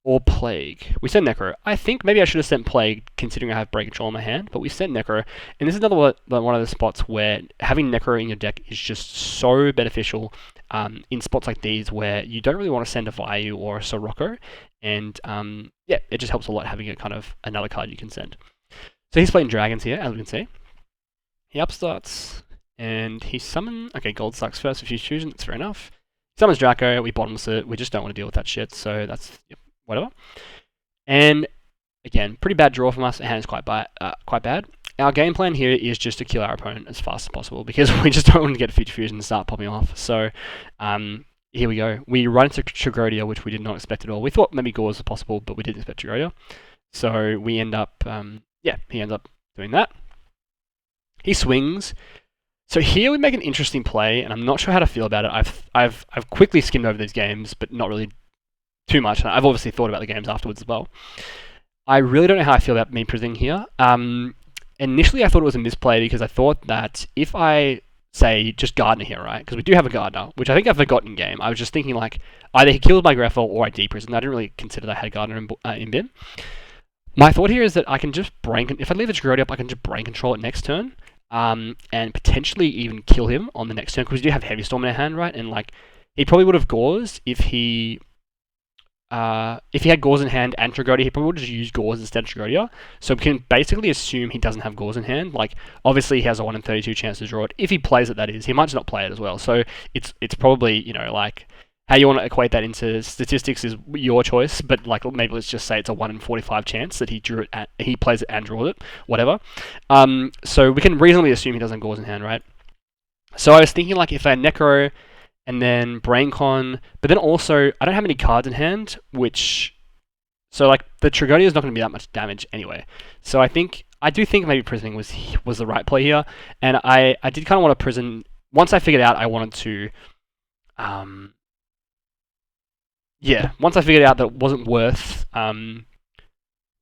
Or Plague. We sent Necro. I think maybe I should have sent Plague, considering I have Break Control in my hand, but we sent Necro. And this is another one of the spots where having Necro in your deck is just so beneficial in spots like these where you don't really want to send a Vayu or a Sirocco. And yeah, it just helps a lot having a kind of another card you can send. So he's playing Dragons here, as we can see. He upstarts, and he summons... Okay, Gold sucks first with Fusion, that's fair enough. He summons Draco, we bottoms it, we just don't want to deal with that shit, so that's... Yep. Whatever. And again, pretty bad draw from us. The hand is quite bad. Our game plan here is just to kill our opponent as fast as possible because we just don't want to get Future Fusion and start popping off. So here we go. We run into Tragodia, which we did not expect at all. We thought maybe Gauze was possible, but we didn't expect Tragodia. So we end up, yeah, he ends up doing that. He swings. So here we make an interesting play, and I'm not sure how to feel about it. I've quickly skimmed over these games, but not really too much, and I've obviously thought about the games afterwards as well. I really don't know how I feel about me prisoning here. Initially I thought it was a misplay because I thought that if I, say, just Gardener here, right? Because we do have a Gardener, which I think I forgot in game. I was just thinking like, either he kills my Greffel or I deprison. I didn't really consider that I had Gardener in bin. My thought here is that I can just if I leave the Tragodia up, I can just Brain Control it next turn, and potentially even kill him on the next turn, because we do have Heavy Storm in our hand, right? And like, he probably would have Gauze if he had Gauze in hand and Tragodia, he probably would just use Gauze instead of Tragodia. So we can basically assume he doesn't have Gauze in hand. Like, obviously he has a 1 in 32 chance to draw it. If he plays it, that is. He might just not play it as well. So it's probably, you know, like, how you want to equate that into statistics is your choice. But like, maybe let's just say it's a 1 in 45 chance that he plays it and draws it, whatever. So we can reasonably assume he doesn't have Gauze in hand, right? So I was thinking like, if I Necro and then BrainCon, but then also, I don't have any cards in hand, so like, the Tragodia is not going to be that much damage anyway. So I do think maybe prisoning was the right play here, and I did kind of want to prison, once I figured out I wanted to, yeah, once I figured out that it wasn't worth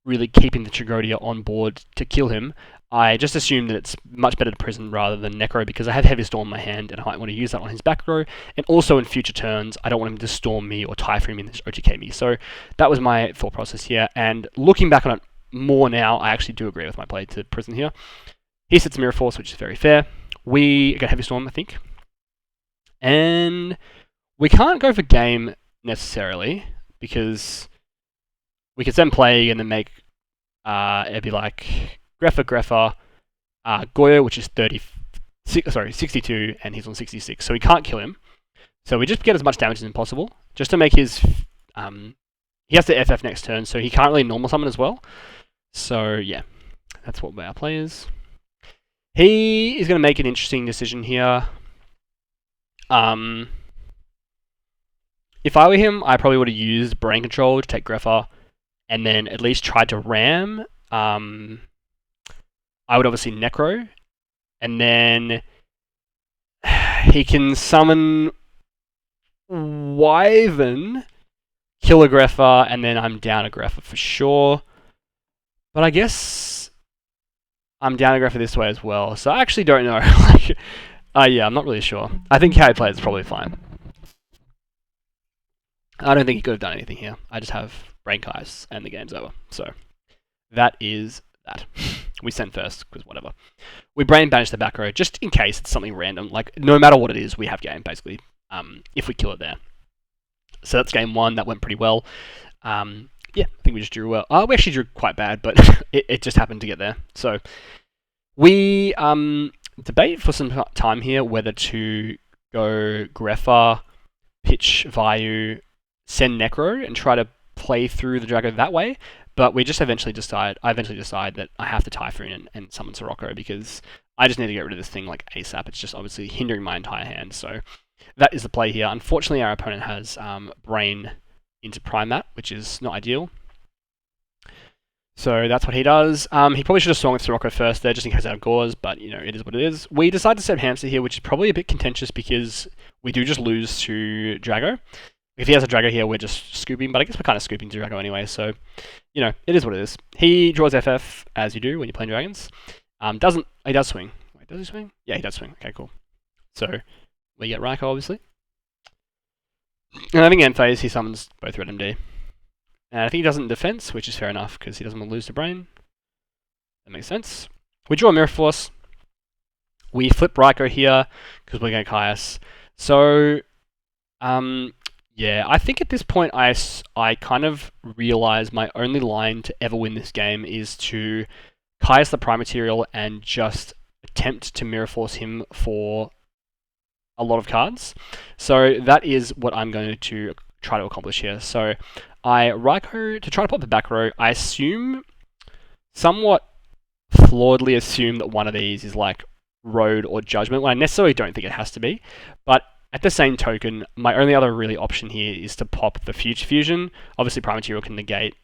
really keeping the Tragodia on board to kill him, I just assumed that it's much better to prison rather than Necro because I have Heavy Storm in my hand and I might want to use that on his back row. And also in future turns, I don't want him to Storm me or Typhoon me and OTK me. So that was my thought process here. And looking back on it more now, I actually do agree with my play to prison here. He sets Mirror Force, which is very fair. We get Heavy Storm, I think. And we can't go for game necessarily, because we could send Plague and then make, it'd be like Greffa, Goyo, which is 62, and he's on 66, so we can't kill him. So we just get as much damage as possible, just to make his, he has to FF next turn, so he can't really normal summon as well. So yeah, that's what our play is. He is going to make an interesting decision here. If I were him, I probably would have used Brain Control to take Greffa, and then at least tried to ram. I would obviously Necro, and then he can summon Wyvern, kill a Greffa, and then I'm down a Greffa for sure. But I guess I'm down a Greffa this way as well, so I actually don't know. Yeah, I'm not really sure. I think how he plays is probably fine. I don't think he could have done anything here. I just have Brain Kais, and the game's over. So that is that. We send first, because whatever. We Brain Banish the back row, just in case it's something random. Like, no matter what it is, we have game, basically, if we kill it there. So that's game one. That went pretty well. Yeah, I think we just drew well. We actually drew quite bad, but it just happened to get there. So we debate for some time here whether to go Greffa, pitch Vayu, send Necro, and try to play through the Drago that way. But we just eventually decide that I have to Typhoon and summon Sirocco, because I just need to get rid of this thing like ASAP. It's just obviously hindering my entire hand. So that is the play here. Unfortunately, our opponent has Brain into Prime Mat, which is not ideal. So that's what he does. He probably should have swung with Sirocco first there, just in case I have Gauze, but you know, it is what it is. We decide to set Hamster here, which is probably a bit contentious because we do just lose to Drago. If he has a Drago here, we're just scooping, but I guess we're kind of scooping to Drago anyway, so, you know, it is what it is. He draws FF, as you do when you're playing Dragons. He does swing. Wait, does he swing? Yeah, he does swing. Okay, cool. So, we get Raikou, obviously. And I think end phase, he summons both Red MD. And I think he does it in defense, which is fair enough, because he doesn't want to lose to Brain. That makes sense. We draw Mirror Force. We flip Raikou here, because we're going to Caius. So, yeah, I think at this point I kind of realize my only line to ever win this game is to Caius the Prime Material and just attempt to Mirror Force him for a lot of cards. So that is what I'm going to try to accomplish here. So I Raikou to try to pop the back row. I somewhat flawedly assume that one of these is like Road or Judgment, when I necessarily don't think it has to be. But at the same token, my only other really option here is to pop the Future Fusion. Obviously, Prime Material can negates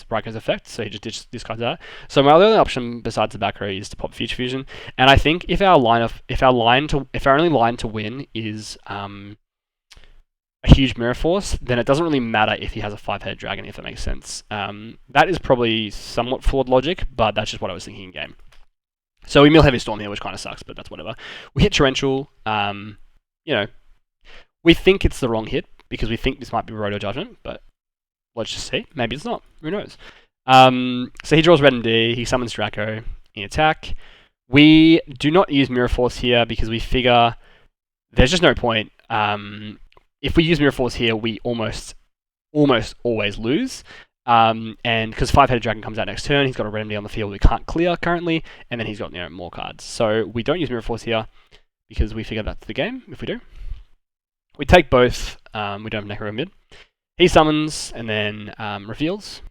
Raikou's effect, so he just discards that. So my only option besides the back row is to pop Future Fusion. And I think if our only line to win is a huge Mirror Force, then it doesn't really matter if he has a 5-headed dragon, if that makes sense. That is probably somewhat flawed logic, but that's just what I was thinking in game. So we mill Heavy Storm here, which kind of sucks, but that's whatever. We hit Torrential. You know, we think it's the wrong hit because we think this might be Roto Judgment, but let's just see. Maybe it's not. Who knows? So he draws Red and D. He summons Draco in attack. We do not use Mirror Force here because we figure there's just no point. If we use Mirror Force here, we almost always lose. And because 5-headed dragon comes out next turn, he's got a remedy on the field we can't clear currently, and then he's got more cards. So we don't use Mirror Force here because we figure that's the game. If we do, we take both. We don't have Necro mid. He summons and then reveals.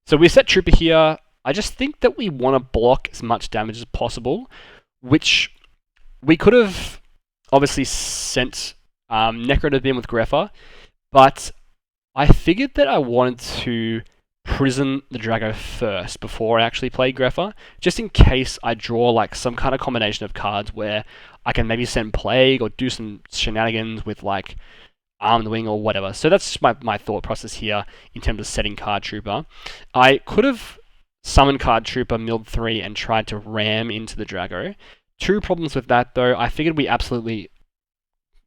So we set Trooper here. I just think that we want to block as much damage as possible, which we could have obviously sent Necro to bin with Greffa, but I figured that I wanted to prison the Drago first before I actually played Greffa, just in case I draw like some kind of combination of cards where I can maybe send Plague or do some shenanigans with like Armed Wing or whatever. So that's my thought process here in terms of setting Card Trooper. I could have summoned Card Trooper, milled 3, and tried to ram into the Drago. Two problems with that though. I figured we absolutely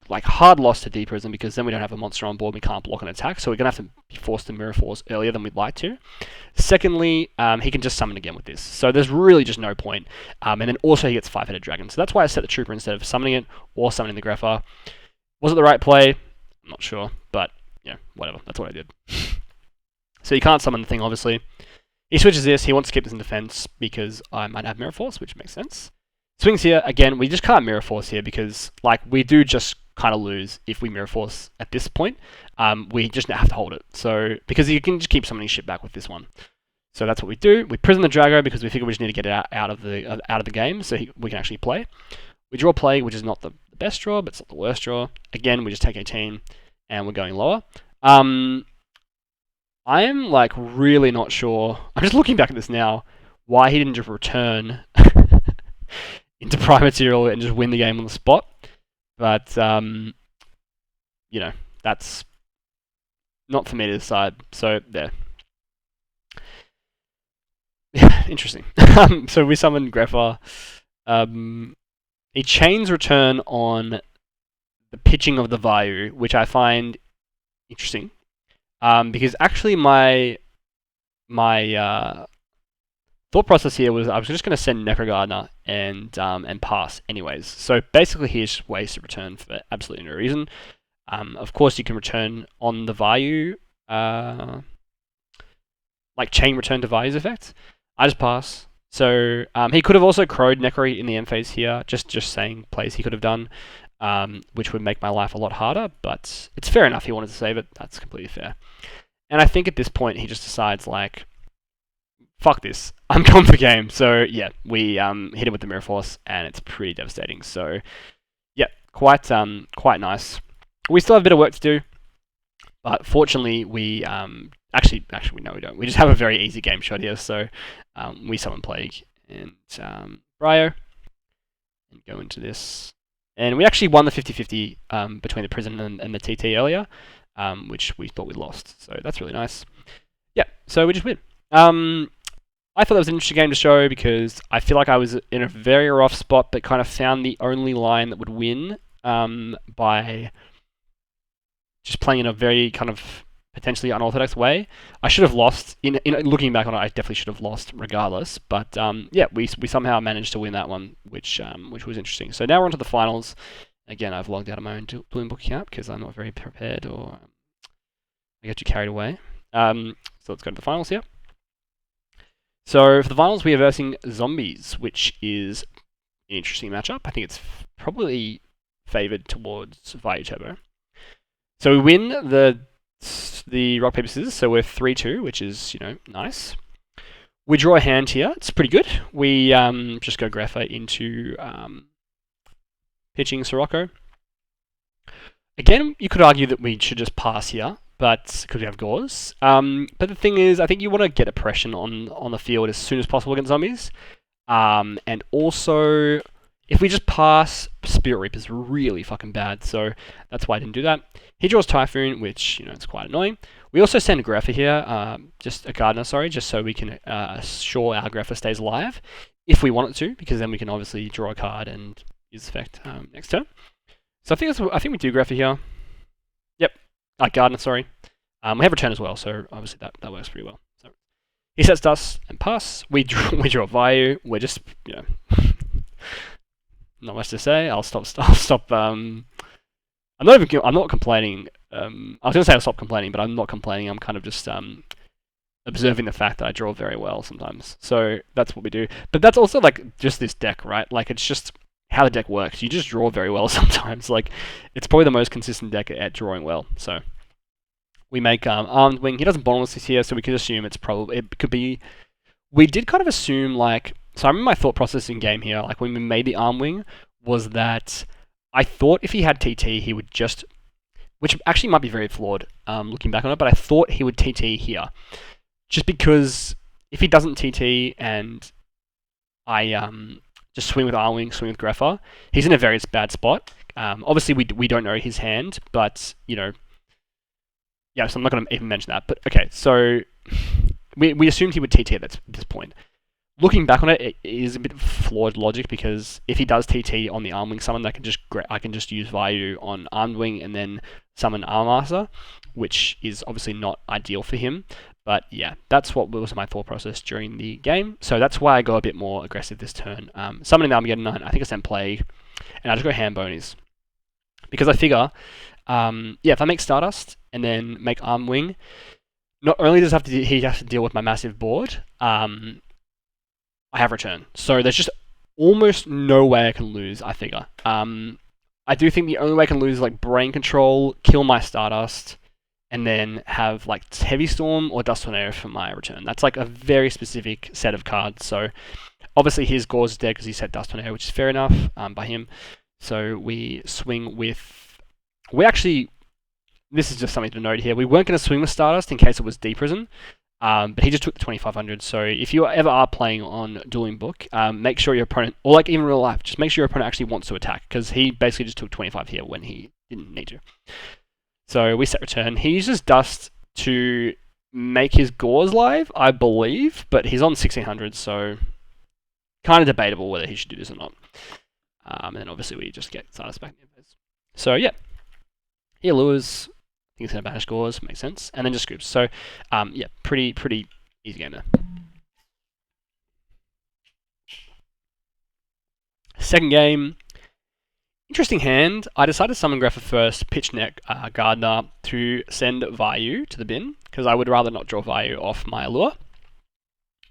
like hard loss to D Prism because then we don't have a monster on board, we can't block an attack, so we're going to have to be forced to Mirror Force earlier than we'd like to. Secondly, he can just summon again with this, so there's really just no point. And then also he gets 5-headed dragon, so that's why I set the Trooper instead of summoning it or summoning the Grepher. Was it the right play? I'm not sure, but yeah, whatever, that's what I did. So you can't summon the thing, obviously. He switches this, he wants to keep this in defense because I might have Mirror Force, which makes sense. Swings here, again, we just can't Mirror Force here because, like, we do just kind of lose if we Mirror Force at this point. We just have to hold it. So, because you can just keep summoning shit back with this one. So that's what we do. We prison the Drago because we figure we just need to get it out of the game so we can actually play. We draw Plague, which is not the best draw, but it's not the worst draw. Again, we just take 18 and we're going lower. I am, like, really not sure. I'm just looking back at this now, why he didn't just return into Prime Material and just win the game on the spot. But, you know, that's not for me to decide. So, there. Interesting. So we summon Grepher. He chains return on the pitching of the Vayu, which I find interesting. Because actually my thought process here was I was just going to send Necrogardener and pass anyways. So basically he just ways to return for absolutely no reason. Of course you can return on the Vayu, like chain return to Vayu's effect. I just pass. So he could have also crowed Necro in the end phase here, just saying plays he could have done, which would make my life a lot harder, but it's fair enough he wanted to save it, that's completely fair. And I think at this point he just decides, like, fuck this, I'm going for game. So yeah, we hit him with the Mirror Force, and it's pretty devastating. So yeah, quite nice. We still have a bit of work to do, but fortunately we actually no we don't. We just have a very easy game shot here. So we summon Plague and Vayu and go into this. And we actually won the 50-50 between the Prison and the TT earlier, which we thought we lost. So that's really nice. Yeah, so we just win. I thought that was an interesting game to show because I feel like I was in a very rough spot, but kind of found the only line that would win by just playing in a very kind of potentially unorthodox way. I should have lost. In looking back on it, I definitely should have lost regardless. But yeah, we somehow managed to win that one, which was interesting. So now we're on to the finals. Again, I've logged out of my own Bloom Book account because I'm not very prepared, or I get too carried away. So let's go to the finals here. So for the finals, we are versing Zombies, which is an interesting matchup. I think it's probably favoured towards Vayu Turbo. So we win the rock paper scissors, so we're 3-2, which is, you know, nice. We draw a hand here. It's pretty good. We just go Grepher into pitching Sirocco. Again, you could argue that we should just pass here, but because we have Gauze. But the thing is, I think you want to get oppression on the field as soon as possible against Zombies. And also, if we just pass, Spirit Reaper is really fucking bad, so that's why I didn't do that. He draws Typhoon, which, you know, it's quite annoying. We also send a Grepher here, just a Gardener, sorry, just so we can assure our Grepher stays alive, if we want it to, because then we can obviously draw a card and use the effect next turn. So I think we do Grepher here. Yep, Gardener, sorry. We have Return as well, so obviously that works pretty well. So he sets Dust and pass. We draw Vayu. We're just, you know, not much to say. I'll stop. I'm not complaining. I was gonna say I'll stop complaining, but I'm not complaining. I'm kind of just observing the fact that I draw very well sometimes. So that's what we do. But that's also like just this deck, right? Like it's just how the deck works. You just draw very well sometimes. Like it's probably the most consistent deck at drawing well. So we make Armed Wing. He doesn't bonus this here, so we could assume it could be. We did kind of assume, like, so I remember my thought process in game here, like when we made the Armed Wing, was that I thought if he had TT, he would just, which actually might be very flawed looking back on it, but I thought he would TT here. Just because if he doesn't TT and I just swing with Armed Wing, swing with Grepher, he's in a very bad spot. Obviously, we don't know his hand, but, you know, yeah, so I'm not going to even mention that. But okay, so we assumed he would TT at this point. Looking back on it, it is a bit flawed logic because if he does TT on the arm wing summon, I can just use Vayu on armed wing and then summon Armmaster, which is obviously not ideal for him. But yeah, that's what was my thought process during the game. So that's why I go a bit more aggressive this turn. Summoning the Armageddon Knight, I think I sent Plague, and I just go hand bonies because I figure, if I make Stardust and then make Arm Wing, not only does he have to deal with my massive board, I have return. So there's just almost no way I can lose, I figure. I do think the only way I can lose is like Brain Control, kill my Stardust, and then have like Heavy Storm or Dust Tornado for my return. That's like a very specific set of cards. So obviously his Gauze is dead because he set Dust Tornado, which is fair enough by him. So we swing with... This is just something to note here. We weren't going to swing with Stardust in case it was D-Prison. But he just took the 2500, so if you ever are playing on Dueling Book, make sure your opponent, or like even real life, just make sure your opponent actually wants to attack, because he basically just took 25 here when he didn't need to. So we set return. He uses Dust to make his Gauze live, I believe, but he's on 1600, so kind of debatable whether he should do this or not. And then obviously we just get Stardust back in phase. So yeah, he lures. I think he's going to banish Gauze, makes sense, and then just scoops. So, yeah, pretty easy game there. Second game, interesting hand. I decided to summon Grepher first, pitch neck Gardener to send Vayu to the bin, because I would rather not draw Vayu off my Allure.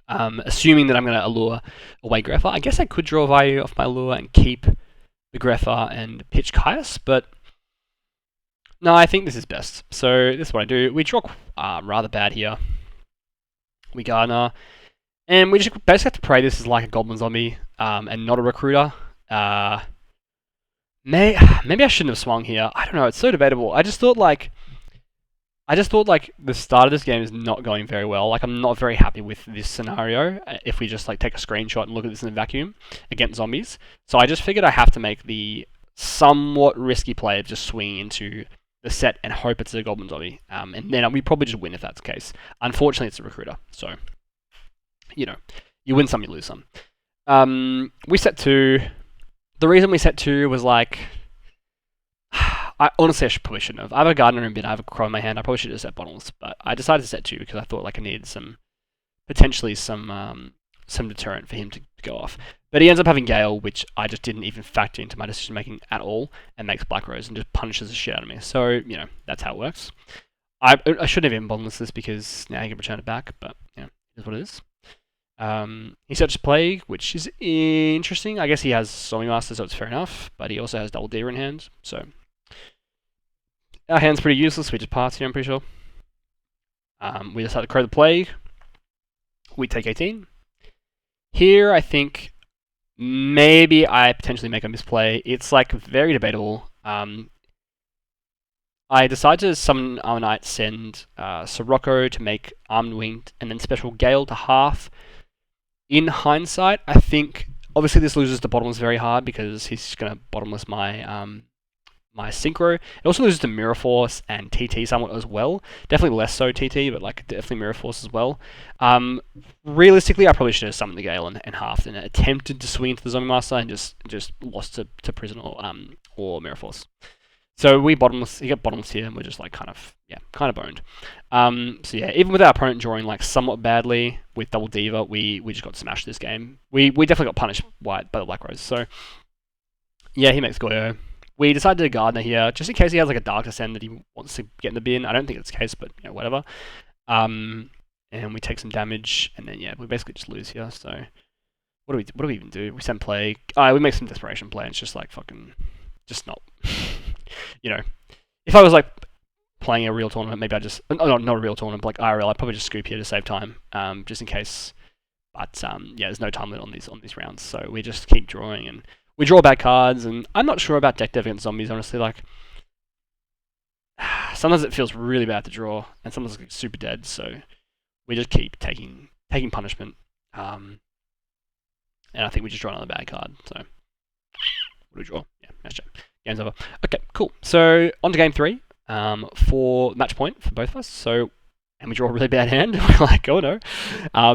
Assuming that I'm going to Allure away Grepher. I guess I could draw Vayu off my Allure and keep the Grepher and pitch Caius, but no, I think this is best. So this is what I do. We draw rather bad here. We Gardener. And we just basically have to pray this is like a Goblin Zombie and not a Recruiter. Maybe I shouldn't have swung here. I don't know. It's so debatable. I just thought like the start of this game is not going very well. Like I'm not very happy with this scenario. If we just like take a screenshot and look at this in a vacuum against zombies. So I just figured I have to make the somewhat risky play of just swinging into the set and hope it's a Goblin Zombie. And then we probably just win if that's the case. Unfortunately, it's a Recruiter. So, you know, you win some, you lose some. We set 2. The reason we set 2 was like... I probably shouldn't have. I have a Gardener in bin, I have a Crow in my hand. I probably should have set Bottomless. But I decided to set 2 because I thought like I needed potentially some deterrent for him to go off. But he ends up having Gale, which I just didn't even factor into my decision making at all, and makes Black Rose and just punishes the shit out of me. So, you know, that's how it works. I shouldn't have even bottomless this because now he can return it back, but yeah, it is what it is. He searches Plague, which is interesting. I guess he has Zombie Master, so it's fair enough, but he also has Double Deer in hand, so our hand's pretty useless. We just pass here, I'm pretty sure. We decide to Crow the Plague. We take 18. Here, I think maybe I potentially make a misplay. It's like very debatable. I decide to summon Armor Knight, send Sirocco to make Armed Winged, and then Special Gale to half. In hindsight, I think obviously this loses to Bottomless very hard because he's going to Bottomless my my Synchro. It also loses to Mirror Force and TT somewhat as well. Definitely less so TT, but like definitely Mirror Force as well. Realistically, I probably should have summoned the Gale and halved and attempted to swing into the Zombie Master and just lost to Prison or Mirror Force. So we Bottomless, he got Bottomless here, and we're just like kind of boned. So yeah, even with our opponent drawing like somewhat badly with Double Diva, we just got smashed this game. We definitely got punished by the Black Rose. So yeah, he makes Goyo. We decided to Gardener here, just in case he has like a Dark Descent that he wants to get in the bin. I don't think it's the case, but you know, whatever. And we take some damage, and then yeah, we basically just lose here. So what do we even do? We send Plague. We make some Desperation play, and it's just like fucking, just not. You know, if I was like playing a real tournament, maybe I just not a real tournament, but like IRL, I'd probably just scoop here to save time, just in case. But yeah, there's no time limit on these rounds, so we just keep drawing and we draw bad cards. And I'm not sure about deck dev against zombies, honestly. Like sometimes it feels really bad to draw, and sometimes it's super dead. So we just keep taking punishment, and I think we just draw another bad card. So what do we draw? Yeah, match check. Game's over. Okay, cool. So on to game 3 for match point for both of us. So and we draw a really bad hand. We're like, oh no.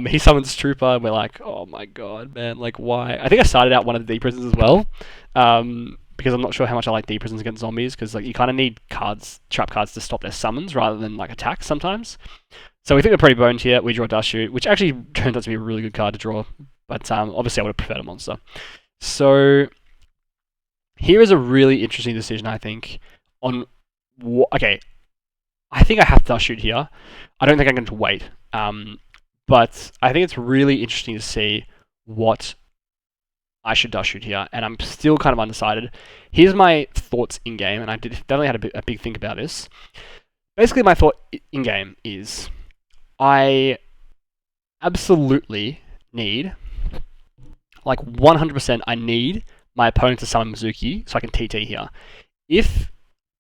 He summons Trooper, and we're like, oh my god, man, like why? I think I started out one of the D prisons as well, because I'm not sure how much I like D prisons against zombies, because like you kind of need cards, trap cards, to stop their summons rather than like attacks sometimes. So we think we're pretty boned here. We draw Dust Shoot, which actually turns out to be a really good card to draw, but obviously I would have preferred a monster. So here is a really interesting decision, I think. Okay, I think I have to Dust Shoot here. I don't think I'm going to wait. But I think it's really interesting to see what I should Dust Shoot here, and I'm still kind of undecided. Here's my thoughts in game, and I definitely had a big think about this. Basically, my thought in game is I absolutely need, like 100%, I need my opponent to summon Mizuki so I can TT here.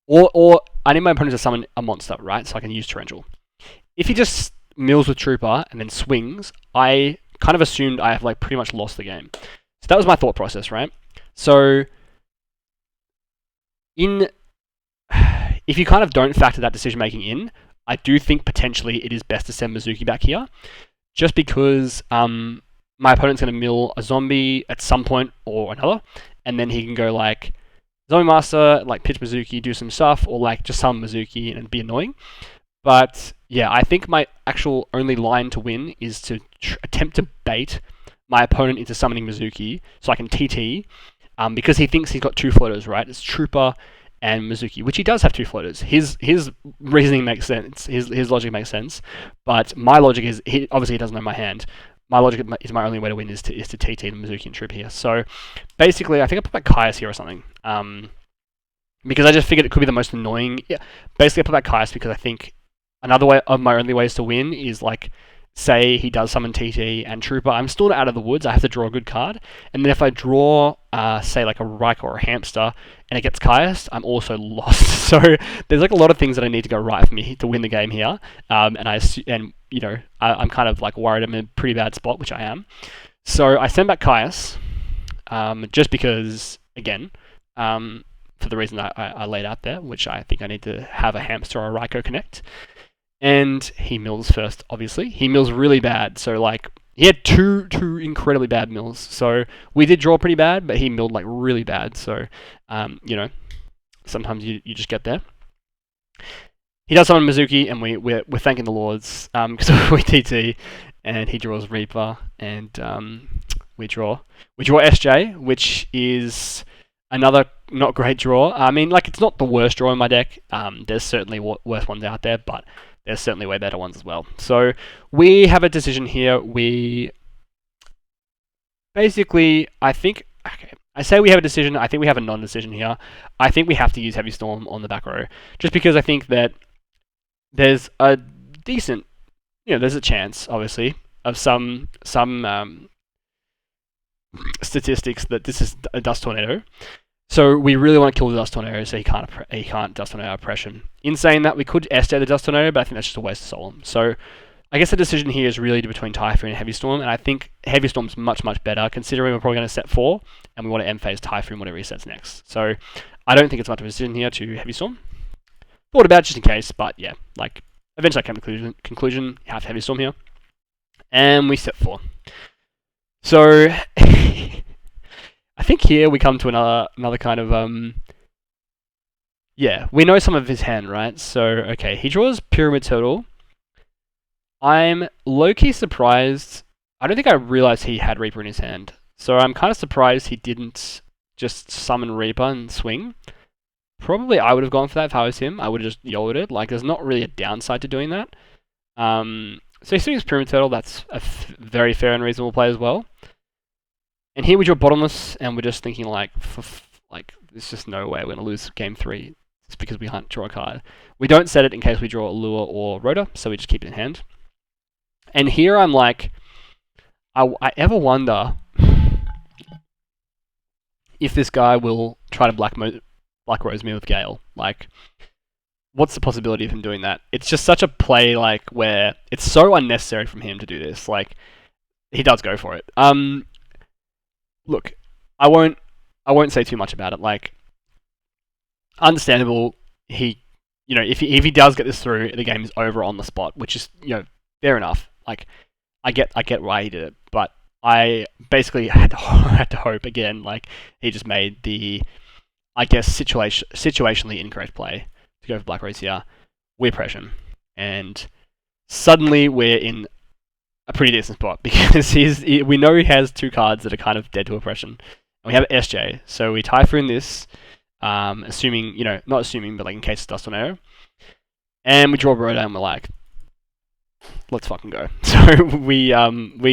Or I need my opponent to summon a monster, right? So I can use Torrential. If he just mills with Trooper and then swings, I kind of assumed I have like pretty much lost the game. So that was my thought process, right? So if you kind of don't factor that decision making in, I do think potentially it is best to send Mizuki back here, just because my opponent's going to mill a zombie at some point or another, and then he can go like Zombie Master, like pitch Mizuki, do some stuff, or like just summon Mizuki and be annoying. But yeah, I think my actual only line to win is to attempt to bait my opponent into summoning Mizuki so I can TT, because he thinks he's got two floaters, right? It's Trooper and Mizuki, which he does have two floaters. His reasoning makes sense. His logic makes sense, but my logic is obviously he doesn't know my hand. My logic is my only way to win is to TT the Mizuki and Trooper here. So basically, I think I put back Caius here or something, because I just figured it could be the most annoying. Yeah, basically I put back Caius because I think another way of my only ways to win is like, say he does summon TT and Trooper, I'm still not out of the woods, I have to draw a good card, and then if I draw, say like a Riker or a Hamster, and it gets Caius, I'm also lost. So there's like a lot of things that I need to go right for me to win the game here, and you know, I'm kind of like worried I'm in a pretty bad spot, which I am. So I send back Caius, just because, again, for the reason I laid out there, which I think I need to have a Hamster or a Riker connect. And he mills first, obviously. He mills really bad, so like, he had two incredibly bad mills. So we did draw pretty bad, but he milled like really bad. So, you know, sometimes you just get there. He does summon Mizuki, and we're thanking the lords, because we TT, and he draws Reaper, and we draw SJ, which is another not great draw. I mean, like, it's not the worst draw in my deck. There's certainly worse ones out there, but there's certainly way better ones as well. So we have a decision here. We basically, I think, okay, I say we have a decision. I think we have a non-decision here. I think we have to use Heavy Storm on the back row, just because I think that there's a decent, you know, there's a chance, obviously, of some statistics that this is a Dust Tornado. So we really want to kill the Dust Tornado, so he can't Dust Tornado Oppression. In saying that, we could SJ the Dust Tornado, but I think that's just a waste of soul. So I guess the decision here is really between Typhoon and Heavy Storm, and I think Heavy Storm's much better, considering we're probably going to set 4, and we want to end phase Typhoon whenever he sets next. So I don't think it's much of a decision here to Heavy Storm. Thought about it just in case, but yeah, like, eventually I came to the conclusion, you have to Heavy Storm here. And we set 4. So I think here we come to another kind of, yeah, we know some of his hand, right? So, okay, he draws Pyramid Turtle. I'm low-key surprised. I don't think I realized he had Reaper in his hand. So I'm kind of surprised he didn't just summon Reaper and swing. Probably I would have gone for that if I was him. I would have just YOLO'd it. Like, there's not really a downside to doing that. So he swings Pyramid Turtle. That's a very fair and reasonable play as well. And here we draw Bottomless, and we're just thinking like, there's just no way we're going to lose game 3 just because we can't draw a card. We don't set it in case we draw a Lure or Rota, so we just keep it in hand. And here I'm like, I ever wonder if this guy will try to Black Rose me with Gale. Like, what's the possibility of him doing that? It's just such a play, like, where it's so unnecessary from him to do this. Like, he does go for it. Look, I won't say too much about it. Like, understandable, he you know, if he does get this through, the game is over on the spot, which is, you know, fair enough. Like, I get why he did it, but I basically had to hope again. Like, he just made the, I guess, situationally incorrect play to go for Black Rose here. We press him, and suddenly we're in a pretty decent spot because we know he has 2 cards that are kind of dead to oppression. And we have SJ, so we Typhoon this, assuming, you know, not assuming, but like in case it's Dust Tornado. And we draw Rhoda and we're like, let's fucking go. So we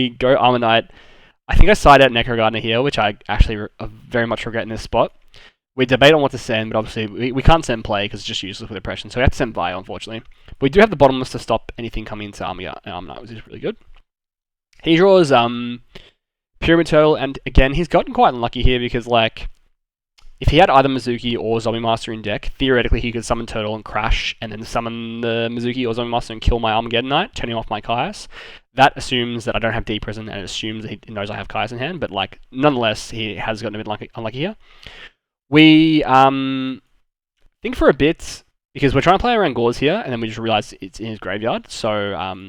go Armor Knight. I think I side out Necro Gardener here, which I actually very much regret in this spot. We debate on what to send, but obviously we can't send play because it's just useless with oppression, so we have to send Vayu, unfortunately. But we do have the Bottomless to stop anything coming into Armor Knight, which is really good. He draws Pyramid Turtle, and again, he's gotten quite unlucky here because, like, if he had either Mizuki or Zombie Master in deck, theoretically he could summon Turtle and crash, and then summon the Mizuki or Zombie Master and kill my Armageddon Knight, turning off my Kaias. That assumes that I don't have D Prison, and it assumes that he knows I have Kaias in hand, but, like, nonetheless, he has gotten a bit unlucky here. We think for a bit, because we're trying to play around Gauze here, and then we just realize it's in his graveyard, so,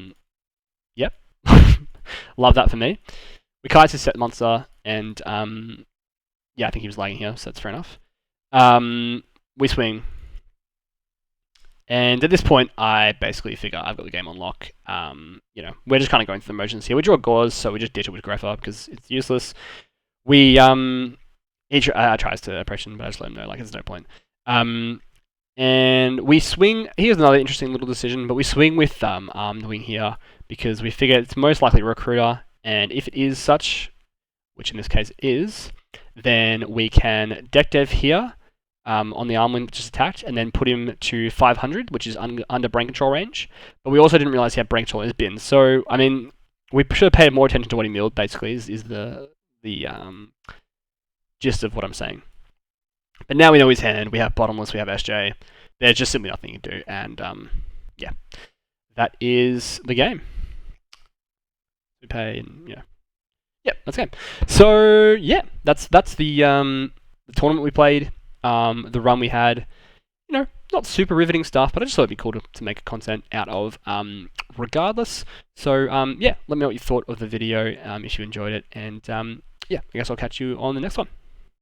yep. Love that for me. We Kai's his set monster, and, yeah, I think he was lagging here, so that's fair enough. We swing. And at this point, I basically figure I've got the game on lock. You know, we're just kind of going through the motions here. We draw Gauze, so we just ditch it with Greffer because it's useless. We, he tries to oppression, but I just let him know, like, there's no point. And we swing. Here's another interesting little decision, but we swing with Armed Wing here because we figure it's most likely Recruiter, and if it is such, which in this case is, then we can deck dev here on the Arm Wing which is attacked, and then put him to 500, which is under brain control range. But we also didn't realize he had brain control in his bin. So, I mean, we should have paid more attention to what he milled, basically, is the gist of what I'm saying. But now we know his hand, we have Bottomless, we have SJ. There's just simply nothing to do, and yeah. That is the game. We pay, and yeah. Yep, that's the game. So yeah, that's the tournament we played, the run we had. You know, not super riveting stuff, but I just thought it'd be cool to make content out of, regardless. So yeah, let me know what you thought of the video, if you enjoyed it, and yeah, I guess I'll catch you on the next one.